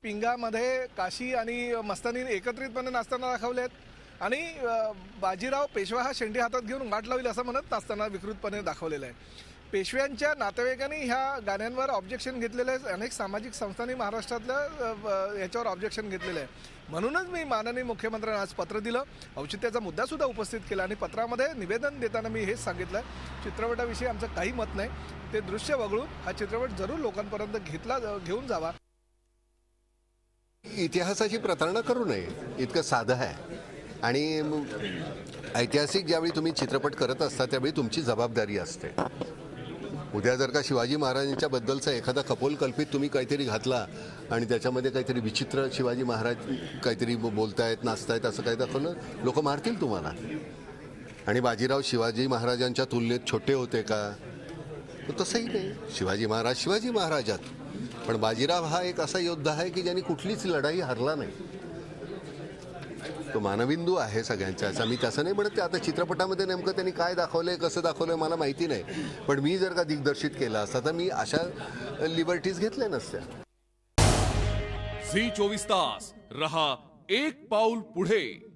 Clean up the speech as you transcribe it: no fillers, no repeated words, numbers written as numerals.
पिंगामध्ये काशी आणि मस्तानी एकत्रितपणे नाचताना दाखवलेत आणि बाजीराव पेशवा हा शेंडी हातात घेऊन गाठ लावेल असं म्हणत नाचताना विकृतपणे दाखवलेलं आहे. पेशव्यांच्या नातेवाईकांनी ह्या गाण्यांवर ऑब्जेक्शन घेतलेलं आहे. अनेक सामाजिक संस्थांनी महाराष्ट्रातल्या याच्यावर ऑब्जेक्शन घेतलेलं आहे. म्हणूनच मी माननीय मुख्यमंत्र्यांना आज पत्र दिलं, औचित्याचा मुद्दासुद्धा उपस्थित केला आणि पत्रामध्ये निवेदन देताना मी हेच सांगितलं, चित्रपटाविषयी आमचं काही मत नाही. ते दृश्य वगळून हा चित्रपट जरूर लोकांपर्यंत घेऊन जावा. इतिहासाची प्रतारणा करू नये इतकं साधं आहे. आणि ऐतिहासिक ज्यावेळी तुम्ही चित्रपट करत असता त्यावेळी तुमची जबाबदारी असते. उद्या जर का शिवाजी महाराजांच्या बद्दलचा एखादा कपोल कल्पित तुम्ही काहीतरी घातला आणि त्याच्यामध्ये काहीतरी विचित्र शिवाजी महाराज काहीतरी बोलतायत नाचतायत असं काही दाखवलं, लोक मारतील तुम्हाला. आणि बाजीराव शिवाजी महाराजांच्या तुलनेत छोटे होते का? तसंही नाही. शिवाजी महाराजात. पण बाजीराव हा एक असा योद्धा आहे की ज्यांनी कुठलीच लढाई हरला नाही. तो मानबिंदू आहे सगळ्यांचा. मी तसं नाही म्हणत. आता चित्रपटामध्ये नेमकं त्यांनी काय दाखवलंय कसं दाखवलंय मला माहिती नाही. पण मी जर का दिग्दर्शित केलं असता तर मी अशा लिबर्टीज घेतल्या नसत्या. झी 24 तास रहा एक पाऊल पुढे.